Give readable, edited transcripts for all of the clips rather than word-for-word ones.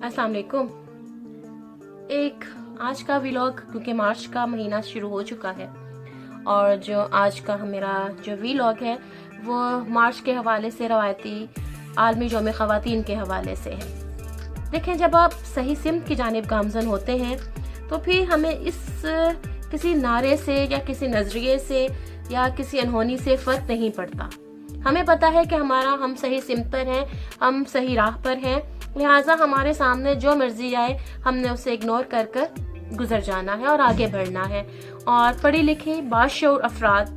अस्सलाम वालेकुम। एक आज का व्लॉग, क्योंकि मार्च का महीना शुरू हो चुका है और जो आज का मेरा जो व्लॉग है वो मार्च के हवाले से रवायती आलमी यौम ख़वातीन के हवाले से है। देखें, जब आप सही सिमत की जानिब गामज़न होते हैं तो फिर हमें इस किसी नारे से या किसी नज़रिए से या किसी अनहोनी से फ़र्क नहीं पड़ता। हमें पता है कि हम सही सिमत पर हैं, हम सही राह पर हैं, लिहाजा हमारे सामने जो मर्जी आए हमने उसे इग्नोर कर कर गुजर जाना है और आगे बढ़ना है। और पढ़े लिखे बाशऊर अफराद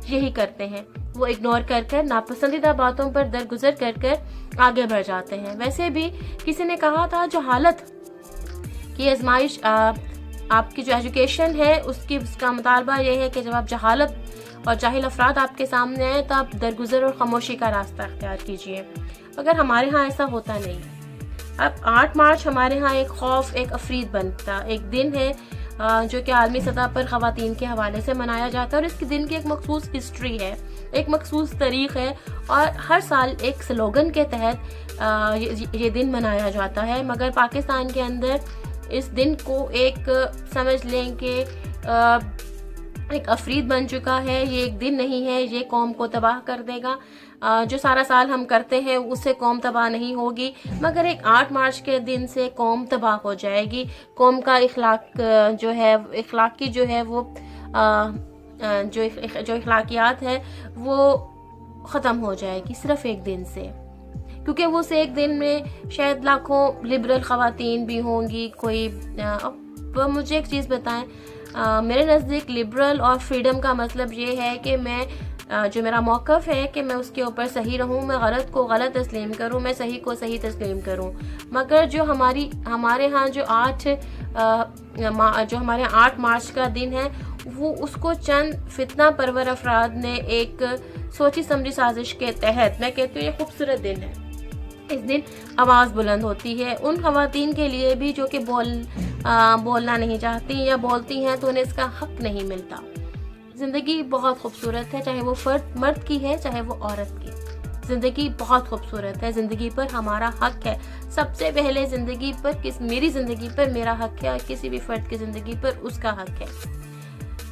यही करते हैं, वो इग्नोर कर कर नापसंदीदा बातों पर दरगुजर कर कर आगे बढ़ जाते हैं। वैसे भी किसी ने कहा था, जो हालत की आजमाइश आपकी जो एजुकेशन है उसका मुतालबा यह है कि जब आप जहालत और जाहिल अफराद आपके सामने आए तो आप दरगुजर और खामोशी का रास्ता अख्तियार कीजिए। मगर हमारे यहाँ ऐसा होता नहीं। अब 8 मार्च हमारे यहाँ एक खौफ, एक अफरीद बनता एक दिन है जो कि आलमी सतह पर ख़वातीन के हवाले से मनाया जाता है और इसके दिन की एक मखसूस हिस्ट्री है, एक मखसूस तारीख़ है और हर साल एक स्लोगन के तहत ये दिन मनाया जाता है। मगर पाकिस्तान के अंदर इस दिन को एक समझ लें कि एक अफरीद बन चुका है। ये एक दिन नहीं है, ये कौम को तबाह कर देगा। जो सारा साल हम करते हैं उससे कौम तबाह नहीं होगी, मगर एक 8 मार्च के दिन से कौम तबाह हो जाएगी। कौम का इखलाक जो है, इखलाकी जो है वो जो इखलाकियात है वो ख़त्म हो जाएगी सिर्फ एक दिन से, क्योंकि वो से एक दिन में शायद लाखों लिबरल ख़वातीन भी होंगी। कोई अब मुझे एक चीज़ बताएं, मेरे नज़दीक लिबरल और फ्रीडम का मतलब ये है कि मैं जो मेरा मौक़िफ़ है कि मैं उसके ऊपर सही रहूं, मैं गलत को गलत तस्लीम करूं, मैं सही को सही तस्लीम करूं। मगर जो हमारे यहाँ जो 8 मार्च का दिन है वो उसको चंद फितना परवर अफराद ने एक सोची समझी साजिश के तहत, मैं कहती हूँ ये खूबसूरत दिन है। इस दिन आवाज़ बुलंद होती है उन ख़वातीन के लिए भी जो कि बोलना नहीं चाहती या बोलती हैं तो उन्हें इसका हक नहीं मिलता। ज़िंदगी बहुत खूबसूरत है, चाहे वो फर्द मर्द की है चाहे वो औरत की। ज़िंदगी बहुत खूबसूरत है, ज़िंदगी पर हमारा हक है। सबसे पहले ज़िंदगी पर मेरी ज़िंदगी पर मेरा हक है और किसी भी फ़र्द की ज़िंदगी पर उसका हक है।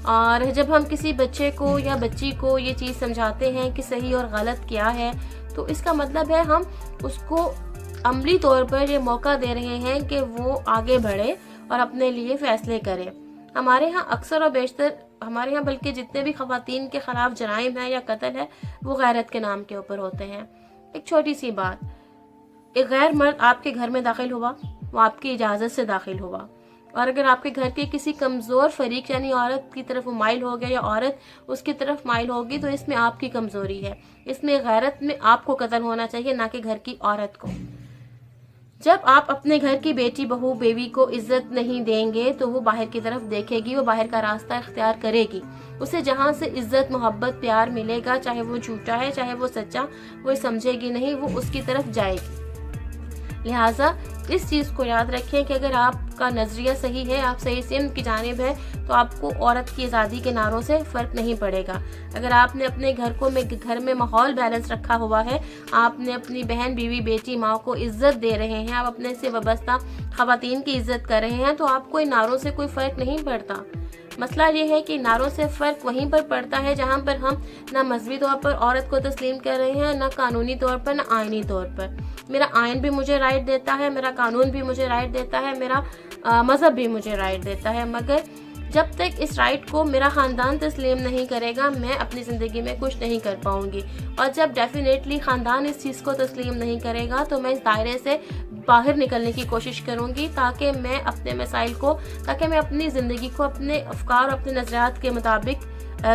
और जब हम किसी बच्चे को या बच्ची को ये चीज़ समझाते हैं कि सही और गलत क्या है, तो इसका मतलब है हम उसको अमली तौर पर ये मौका दे रहे हैं कि वो आगे बढ़े और अपने लिए फ़ैसले करे। हमारे यहाँ अक्सर और बेशतर हमारे यहाँ बल्कि जितने भी ख़वातीन के ख़िलाफ़ जराइम है या कत्ल है वो गैरत के नाम के ऊपर होते हैं। एक छोटी सी बात, एक गैर मर्द आपके घर में दाखिल हुआ, वो आपकी इजाज़त से दाखिल हुआ, और अगर आपके घर के किसी कमज़ोर फरीक यानी औरत की तरफ वो माइल हो गया या औरत उसकी तरफ माइल होगी, तो इसमें आपकी कमज़ोरी है। इसमें गैरत में आपको कत्ल होना चाहिए, ना कि घर की औरत को। जब आप अपने घर की बेटी, बहू, बेवी को इज्जत नहीं देंगे तो वो बाहर की तरफ देखेगी, वो बाहर का रास्ता इख्तियार करेगी। उसे जहाँ से इज्जत, मोहब्बत, प्यार मिलेगा, चाहे वो झूठा है चाहे वो सच्चा, वो समझेगी नहीं, वो उसकी तरफ जाएगी। लिहाजा इस चीज़ को याद रखें कि अगर आपका नज़रिया सही है, आप सही सिमत की जानिब है, तो आपको औरत की आज़ादी के नारों से फ़र्क नहीं पड़ेगा। अगर आपने अपने घर में माहौल बैलेंस रखा हुआ है, आपने अपनी बहन, बीवी, बेटी, माँ को इज्जत दे रहे हैं, आप अपने से वाबस्ता ख़वातीन की इज्जत कर रहे हैं, तो आपको इन नारों से कोई फ़र्क नहीं पड़ता। मसला ये है कि नारों से फ़र्क वहीं पर पड़ता है जहाँ पर हम ना मजहबी तौर पर औरत को तस्लीम कर रहे हैं, ना कानूनी तौर पर, ना आइनी तौर पर। मेरा आइन भी मुझे राइट देता है, मेरा कानून भी मुझे राइट देता है, मेरा मज़हब भी मुझे राइट देता है, मगर जब तक इस राइट को मेरा ख़ानदान तस्लीम नहीं करेगा मैं अपनी ज़िंदगी में कुछ नहीं कर पाऊँगी। और जब डेफिनेटली ख़ानदान इस चीज़ को तस्लीम नहीं करेगा तो मैं इस दायरे से बाहर निकलने की कोशिश करूँगी, ताकि मैं अपनी ज़िंदगी को अपने अफकार और अपने नज़रियात के मुताबिक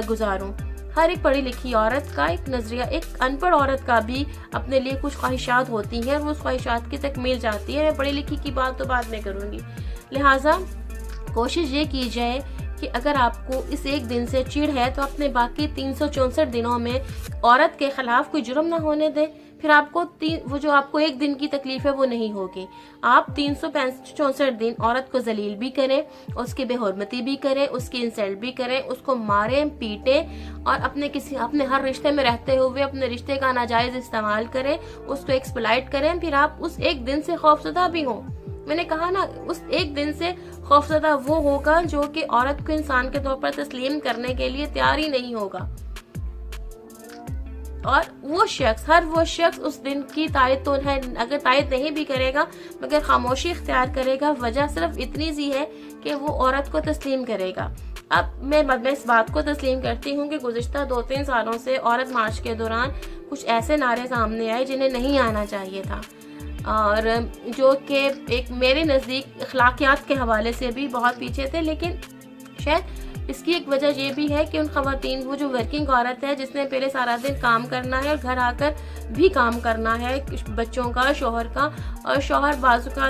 गुजारूँ। हर एक पढ़ी लिखी औरत का एक नज़रिया, एक अनपढ़ औरत का भी अपने लिए कुछ ख्वाहिशात होती हैं और वो उस ख्वाहिशात की तकमील चाहती है। मैं पढ़ी लिखी की बात तो बाद में करूँगी। लिहाजा कोशिश ये की जाए कि अगर आपको इस एक दिन से चिढ़ है तो अपने बाकी 364 दिनों में औरत के ख़िलाफ़ कोई जुर्म ना होने दें, फिर आपको वो जो आपको एक दिन की तकलीफ है वो नहीं होगी। आप 364 दिन औरत को जलील भी करें, उसकी बेहुरमती भी करें, उसकी इंसल्ट भी करें, उसको मारें पीटें और अपने हर रिश्ते में रहते हुए अपने रिश्ते का नाजायज इस्तेमाल करें, उसको एक्सप्लॉइट करें, फिर आप उस एक दिन से खौफजदा भी हो। मैंने कहा ना, उस एक दिन से खौफजदा वो होगा जो कि औरत को इंसान के तौर पर तस्लीम करने के लिए तैयार ही नहीं होगा। और वो शख्स उस दिन की तायद तो है, अगर तायद नहीं भी करेगा मगर खामोशी इख्तियार करेगा। वजह सिर्फ इतनी सी है कि वो औरत को तस्लीम करेगा। अब मैं इस बात को तस्लीम करती हूँ कि गुज़िश्ता 2-3 सालों से औरत मार्च के दौरान कुछ ऐसे नारे सामने आए जिन्हें नहीं आना चाहिए था, और जो कि एक मेरे नज़दीक अखलाकियात के हवाले से भी बहुत पीछे थे। लेकिन शायद इसकी एक वजह ये भी है कि उन खवातीन, वो जो वर्किंग औरत है जिसने पहले सारा दिन काम करना है और घर आकर भी काम करना है बच्चों का, शोहर का, और शोहर बाजू का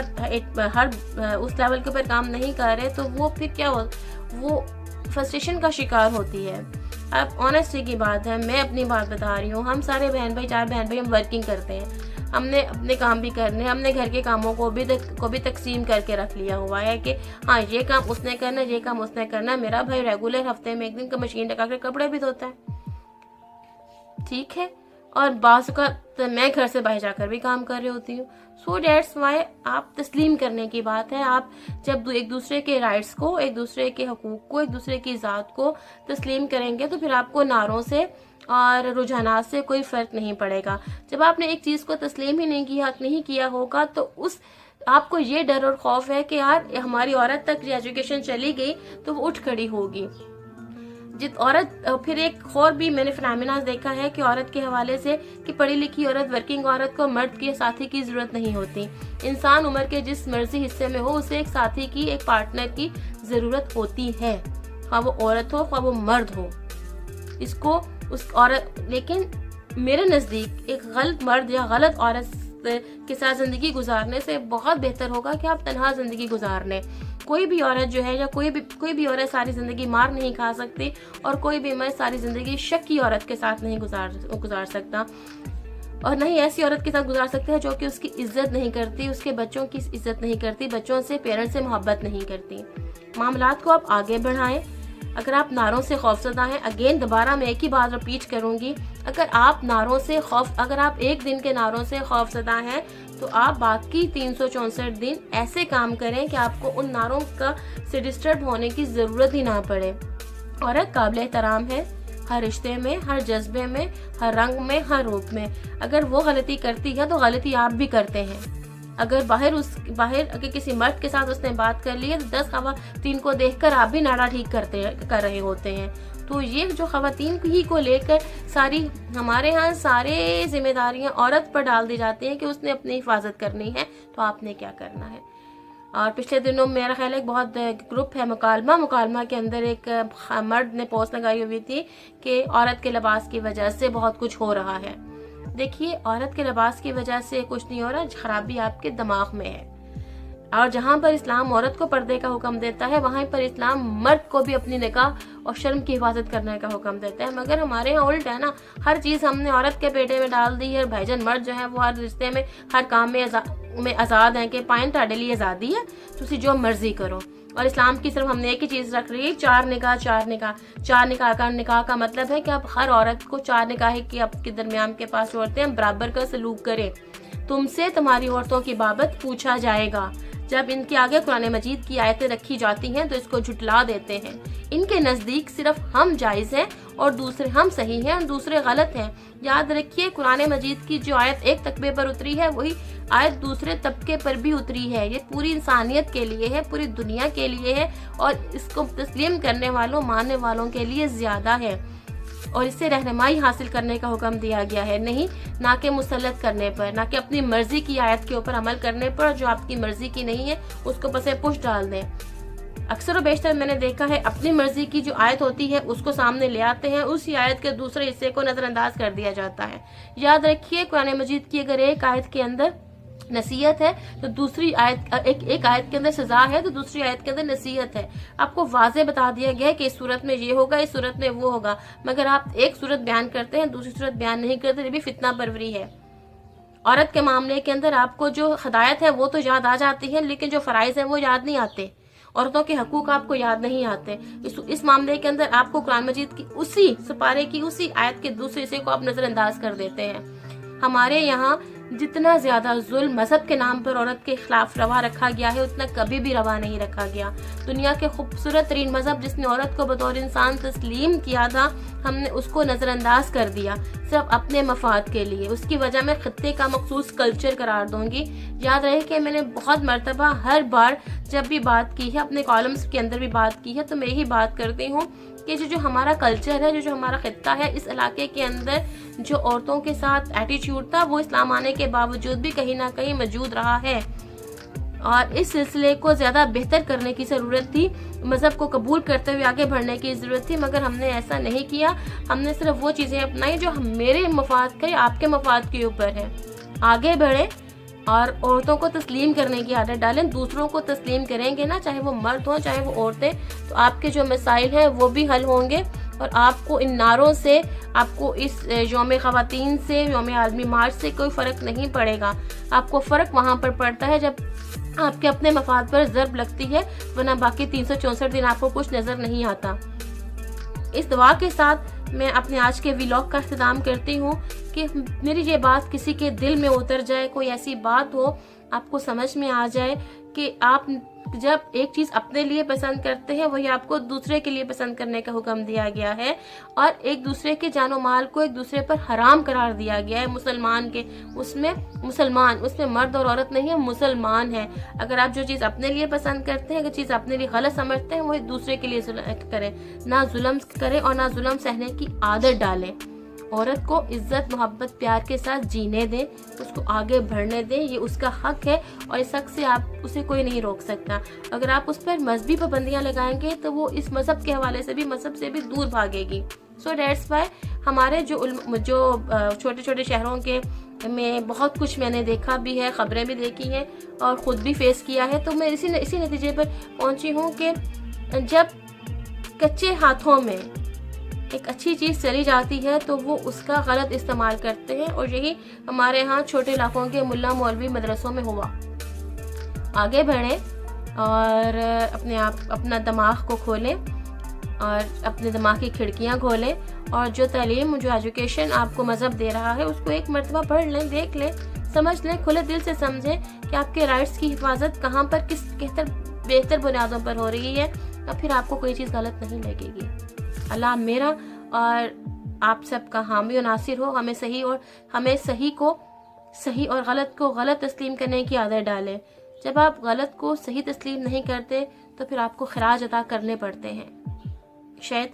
हर उस लेवल के ऊपर काम नहीं कर रहे, तो वो फिर क्या हो, वो फ्रस्ट्रेशन का शिकार होती है। अब ऑनेस्टी की बात है, मैं अपनी बात बता रही हूँ, हम सारे बहन भाई, 4 बहन भाई हम वर्किंग करते हैं, हमने अपने काम भी करने, हमने घर के कामों को भी तकसीम करके रख लिया हुआ है कि हाँ ये काम उसने करना, ये काम उसने करना। मेरा भाई रेगुलर हफ्ते में एक दिन का मशीन लगा कर कपड़े भी धोता है, ठीक है, और बाज़ का तो मैं घर से बाहर जाकर भी काम कर रही होती हूँ। सो डेट्स वाई आप तस्लीम करने की बात है। आप जब एक दूसरे के राइट्स को, एक दूसरे के हकूक़ को, एक दूसरे की ज़ात को तस्लीम करेंगे तो फिर आपको नारों से और रुझानात से कोई फ़र्क नहीं पड़ेगा। जब आपने एक चीज़ को तस्लीम ही नहीं किया होगा तो आपको ये डर और खौफ है कि यार हमारी औरत तक ये एजुकेशन चली गई तो वो उठ खड़ी होगी। फिर एक और भी मैंने फिनोमेना देखा है कि औरत के हवाले से कि पढ़ी लिखी औरत, वर्किंग औरत को मर्द के साथी की जरूरत नहीं होती। इंसान उम्र के जिस मर्जी हिस्से में हो उसे एक साथी की, एक पार्टनर की जरूरत होती है, ख्वाह वो औरत हो ख्वाह वो मर्द हो। इसको उस औरत, लेकिन मेरे नज़दीक एक गलत मर्द या गलत औरत के साथ ज़िंदगी गुजारने से बहुत बेहतर होगा कि आप तन्हा ज़िंदगी गुजार लें। कोई भी औरत जो है या कोई भी औरत सारी ज़िंदगी मार नहीं खा सकती, और कोई भी मर्द सारी ज़िंदगी शक की औरत के साथ नहीं गुजार सकता, और नहीं ऐसी औरत के साथ गुजार सकते हैं जो कि उसकी इज्जत नहीं करती, उसके बच्चों की इज्जत नहीं करती, बच्चों से, पेरेंट्स से मोहब्बत नहीं करती। मामलात को आप आगे बढ़ाएं। अगर आप नारों से खौफजदा हैं, अगेन दोबारा मैं एक ही बात रिपीट करूंगी, अगर आप एक दिन के नारों से खौफजदा हैं तो आप बाकी 364 दिन ऐसे काम करें कि आपको उन नारों से डिस्टर्ब होने की ज़रूरत ही ना पड़े। औरत काबिल एहतराम है, हर रिश्ते में, हर जज्बे में, हर रंग में, हर रूप में। अगर वो गलती करती है तो गलती आप भी करते हैं। अगर बाहर अगर किसी मर्द के साथ उसने बात कर ली है तो 10 खवातीन को देखकर आप भी नारा ठीक कर रहे होते हैं। तो ये जो खवातीन ही को लेकर हमारे यहाँ सारे जिम्मेदारियाँ औरत पर डाल दी जाती हैं कि उसने अपनी हिफाजत करनी है, तो आपने क्या करना है। और पिछले दिनों मेरा ख्याल है एक बहुत ग्रुप है मुकालमा के अंदर एक मर्द ने पोस्ट लगाई हुई थी कि औरत के लिबास की वजह से बहुत कुछ हो रहा है। देखिए, औरत के लिबास की वजह से कुछ नहीं हो रहा, खराबी आपके दिमाग में है। और जहाँ पर इस्लाम औरत को पर्दे का हुक्म देता है, वहाँ पर इस्लाम मर्द को भी अपनी निकाह और शर्म की हिफाजत करने का हुक्म देता है। मगर हमारे यहाँ उल्टा है ना, हर चीज़ हमने औरत के पेटे में डाल दी है। भाईजान मर्द जो है वो हर रिश्ते में, हर काम में आज़ाद है कि पाइन ताड़े लिए आज़ादी है, तुसी जो मर्जी करो। और इस्लाम की सिर्फ हमने एक ही चीज़ रख रही है, 4 निकाह का मतलब है कि आप हर औरत को 4 निकाह की आपके दरमियान के पास औरतें हम बराबर का सलूक करें। तुमसे तुम्हारी औरतों की बाबत पूछा जाएगा। जब इनके आगे कुरान मजीद की आयतें रखी जाती हैं तो इसको झुटला देते हैं। इनके नज़दीक सिर्फ हम जायज़ हैं और दूसरे हम सही हैं और दूसरे गलत हैं। याद रखिए, कुरान मजीद की जो आयत एक तकबे पर उतरी है वही आयत दूसरे तबके पर भी उतरी है। ये पूरी इंसानियत के लिए है, पूरी दुनिया के लिए है, और इसको तस्लीम करने वालों, मानने वालों के लिए ज़्यादा है। और इससे रहनुमाई हासिल करने का हुक्म दिया गया है, नहीं ना कि मुसल्लत करने पर, ना कि अपनी मर्जी की आयत के ऊपर अमल करने पर। जो आपकी मर्जी की नहीं है उसको पसे पुश डाल दें। अक्सर बेशतर मैंने देखा है, अपनी मर्जी की जो आयत होती है उसको सामने ले आते हैं, उसी आयत के दूसरे हिस्से को नज़रअंदाज कर दिया जाता है। याद रखिए, कुरान मजीद की अगर एक आयत के अंदर नसीहत है तो दूसरी आयत, एक आयत के अंदर सजा है तो दूसरी आयत के अंदर नसीहत है। आपको वाज़े बता दिया गया है कि इस सूरत में ये होगा, इस सूरत में वो होगा, मगर आप एक सूरत बयान करते हैं, दूसरी सूरत बयान नहीं करते, ये भी फितना परवरी है। औरत के मामले के अंदर आपको जो हदायत है वो तो याद आ जाती है, लेकिन जो फ़राइज़ है वो याद नहीं आते। औरतों के हकूक आपको याद नहीं आते। इस मामले के अंदर आपको कुरान मजीद की उसी सुपारे की उसी आयत के दूसरे हिस्से को आप नजरअंदाज कर देते हैं। हमारे यहाँ जितना ज्यादा जुल्म मजहब के नाम पर औरत के खिलाफ रवा रखा गया है, उतना कभी भी रवा नहीं रखा गया। दुनिया के खूबसूरत तरीन मजहब जिसने औरत को बतौर इंसान तस्लीम किया था, हमने उसको नजरअंदाज कर दिया सिर्फ अपने मफाद के लिए। उसकी वजह मैं खत्ते का मखसूस कल्चर करार दूंगी। याद रहे कि मैंने बहुत मरतबा हर बार जब भी बात की है, अपने कॉलम्स के अंदर भी बात की है, तो मैं यही बात करती हूँ कि जो हमारा कल्चर है, जो हमारा खित्ता है, इस इलाके के अंदर जो औरतों के साथ एटीट्यूड था वो इस्लाम आने के बावजूद भी कहीं ना कहीं मौजूद रहा है, और इस सिलसिले को ज़्यादा बेहतर करने की ज़रूरत थी। मज़हब को कबूल करते हुए आगे बढ़ने की ज़रूरत थी, मगर हमने ऐसा नहीं किया। हमने सिर्फ वो चीज़ें अपनाई जो मेरे मफाद के, आपके मफाद के ऊपर है। आगे बढ़े और औरतों को तस्लीम करने की आदत डालें। दूसरों को तस्लीम करेंगे ना, चाहे वो मर्द हो चाहे वो औरतें, तो आपके जो मसाइल हैं वो भी हल होंगे। और आपको इन नारों से, आपको इस यौम ख़वातीन से, यौम आलमी मार्च से कोई फ़र्क नहीं पड़ेगा। आपको फ़र्क वहाँ पर पड़ता है जब आपके अपने मफाद पर ज़र्ब लगती है, वरना बाकी 364 दिन आपको कुछ नज़र नहीं आता। इस दुआ के साथ मैं अपने आज के व्लॉग का इख्तिताम करती हूँ कि मेरी ये बात किसी के दिल में उतर जाए, कोई ऐसी बात हो आपको समझ में आ जाए कि आप जब एक चीज़ अपने लिए पसंद करते हैं वही आपको दूसरे के लिए पसंद करने का हुक्म दिया गया है, और एक दूसरे के जानो माल को एक दूसरे पर हराम करार दिया गया है। मुसलमान के उसमें मर्द और औरत नहीं है, मुसलमान है। अगर आप जो चीज़ अपने लिए पसंद करते हैं, अगर चीज़ अपने लिए गलत समझते हैं, वही दूसरे के लिए करें। ना जुल्म करें और ना जुल्म सहने की आदत डालें। औरत को इज्जत, मोहब्बत, प्यार के साथ जीने दें, उसको आगे बढ़ने दें। ये उसका हक है और इस हक से आप उसे कोई नहीं रोक सकता। अगर आप उस पर मजहबी पाबंदियां लगाएंगे तो वो इस मजहब के हवाले से भी, मजहब से भी दूर भागेगी। सो डेट्स वाई हमारे जो छोटे छोटे शहरों के में बहुत कुछ मैंने देखा भी है, खबरें भी देखी हैं और ख़ुद भी फेस किया है। तो मैं इसी नतीजे पर पहुँची हूँ कि जब कच्चे हाथों में एक अच्छी चीज़ चली जाती है तो वो उसका गलत इस्तेमाल करते हैं, और यही हमारे यहाँ छोटे इलाकों के मुल्ला मौलवी मदरसों में हुआ। आगे बढ़ें और अपना दिमाग को खोलें और अपने दिमाग की खिड़कियाँ खोलें, और जो तालीम, जो एजुकेशन आपको मज़हब दे रहा है उसको एक मरतबा पढ़ लें, देख लें, समझ लें, खुले दिल से समझें कि आपके राइट्स की हिफाजत कहाँ पर, किस बेहतर बुनियादों पर हो रही है, और फिर आपको कोई चीज़ गलत नहीं लगेगी। अल्लाह मेरा और आप सबका हामी और नासिर हो। हमें सही और गलत को गलत तस्लीम करने की आदत डालें। जब आप गलत को सही तस्लीम नहीं करते तो फिर आपको खराज अदा करने पड़ते हैं। शायद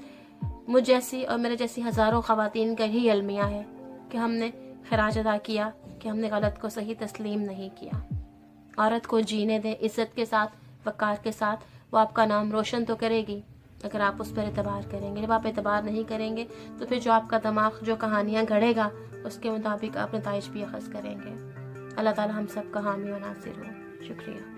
मुझ जैसी और मेरे जैसी हज़ारों ख़वातीन का ही अलमिया है कि हमने खराज अदा किया कि हमने गलत को सही तस्लीम नहीं किया। औरत को जीने दें इज़्ज़त के साथ, वक़ार के साथ। वो आपका नाम रोशन तो करेगी अगर आप उस पर एतबार करेंगे। जब आप एतबार नहीं करेंगे तो फिर जो आपका दिमाग जो कहानियाँ गढ़ेगा उसके मुताबिक आप नताइज भी अखज़ करेंगे। अल्लाह ताला हम सब का हामी और नासिर हो। शुक्रिया।